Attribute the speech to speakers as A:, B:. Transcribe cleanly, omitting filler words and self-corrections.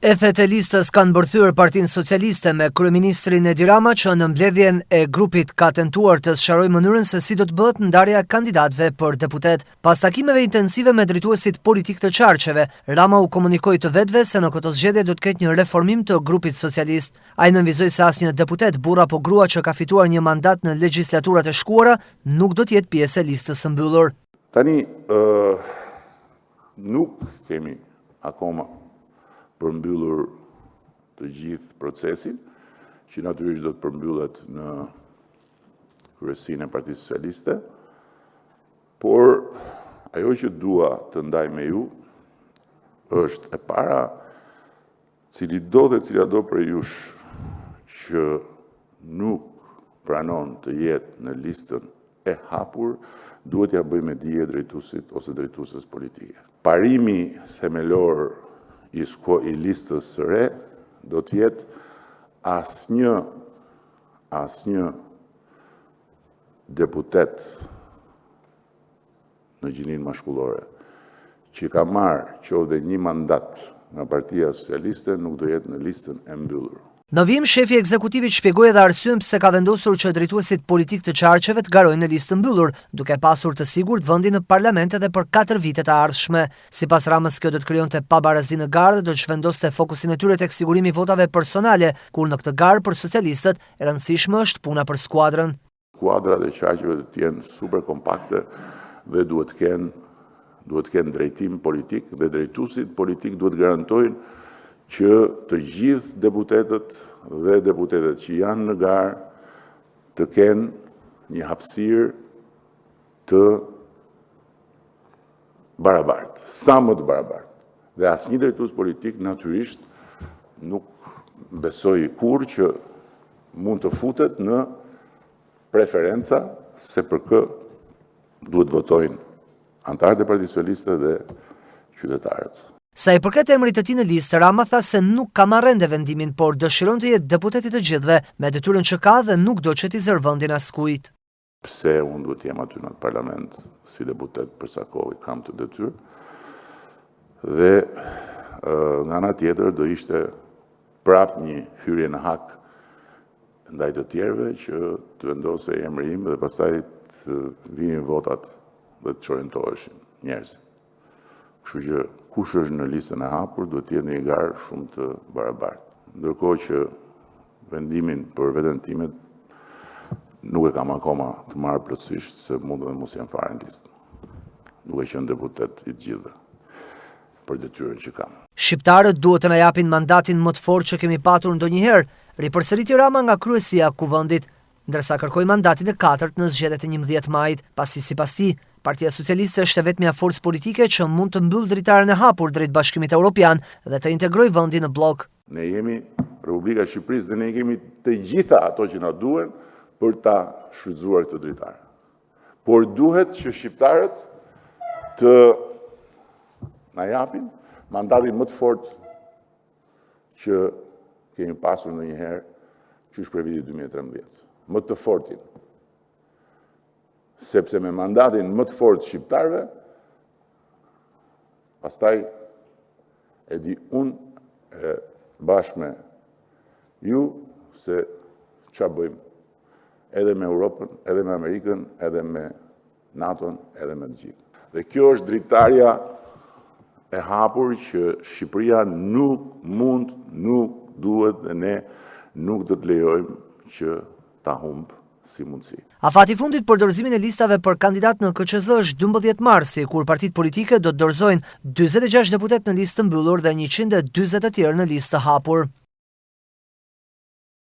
A: Ethet e listës kanë bërthyer Partinë Socialiste me kryeministrin Edi Rama që në mbledhjen e grupit ka tentuar të sqarojë mënyrën se si do të bëhet ndarja e kandidatëve për deputet. Pas takimeve intensive me drejtuesit politik të qarqeve, Rama u komunikoi të vetëve se në këto zgjedhje do të ketë një reformim të grupit socialist. Ai nënvizoi se asnjë deputet, burr apo grua që ka fituar një mandat në legislaturat e shkuara, nuk do të jetë pjesë e listës së mbyllur.
B: Tani nuk kemi akoma përmbyllur të gjithë procesin, që natyrisht do të përmbyllet në kryesinë e Partisë Socialiste, por ajo që dua të ndaj me ju është e para, cili do dhe cila do për jush që nuk pranon të jetë në listën e hapur, duhet ja bëj me dije drejtuesit ose drejtuesës politike. Parimi themelor i listës së re do të jetë asnjë deputet në gjininë mashkullore që ka marrë qoftë një mandat nga Partia Socialiste nuk do jetë në listën e mbyllur.
A: Në vijim, shefi ekzekutivit shpjegoi edhe arsyen pse ka vendosur që drejtuesit politik të qarqeve të garojnë në listë mbyllur, duke pasur të sigurt vendin në parlament edhe për 4 vitet e ardhshme. Sipas Ramës, kjo do të krijonte pabarazi në garë dhe do të zhvendoste fokusin e tyre tek sigurimi i votave personale, kur në këtë garë për socialistët e rëndësishme është puna për skuadrën.
B: Skuadrat e qarqeve do të jenë super kompakte dhe duhet të kenë drejtim politik dhe drejtuesit politik duhet garantojnë që të gjithë deputetët dhe deputetet që janë në garë të kenë një hapësirë të barabartë, sa më të barabartë. Dhe asnjë drejtues politik natyrisht nuk besoj kurrë që mund të futet në preferenca se për kë duhet votojnë antarët e Partisë Socialiste dhe qytetarët.
A: Sa i përket emrit të tij në listë, Rama tha se nuk ka marrë ende vendimin, por dëshiron të jetë deputeti të gjithëve, me detyrën që ka dhe nuk do që t'i zërë vendin askujt.
B: Pse unë duhet jem aty në parlament si deputet për sa kohë kam të detyrë, dhe nga ana tjetër do ishte prap një hyrje në hak ndaj të tjerëve që të vendosej emri im dhe pastaj të vinin votat dhe të çorientoheshin njerëzit. Kështu që kush është në listën e hapur duhet të jetë një garë shumë të barabartë. Ndërkohë që vendimin për veten time nuk e kam akoma të marrë plotësisht se mund të mos jam fare në listë. Nuk e qenë deputet i të gjithëve për detyrën që kam.
A: Shqiptarët duhet të na japin mandatin më të fortë që kemi patur ndonjëherë, ripërsëriti Rama nga kryesia e kuvendit, ndërsa kërkoi mandatin e 4 në zgjedhjet e 11 majit, pasi sipas tij Partia Socialiste është e vetmja forcë politike që mund të mbyllë dritaren e hapur drejt Bashkimit Evropian dhe të integrojë vendin në blok.
B: Ne jemi Republika e Shqipërisë dhe ne kemi të gjitha ato që na duhen për ta shfrytzuar këtë dritar. Por duhet që shqiptarët të na japin mandatin më të fortë që kemi pasur ndonjëherë qysh për vitin 2013. Më të fortin. Sepse me mandatin më të fortë shqiptarëve, pastaj e di unë bashkë me ju se ç'a bëjmë edhe me Europën, edhe me Amerikën, edhe me NATO-n, edhe me të gjithë. Dhe kjo është dritarja e hapur që Shqipëria nuk mund, nuk duhet dhe ne nuk do të lejojmë që ta humbë si mundësi.
A: Afati fundit për dorëzimin e listave për kandidat në KQZ është 12 marsi, kur partitë politike do të dorëzojnë 46 deputet në listë mbyllur dhe 140 të tjerë në listë hapur.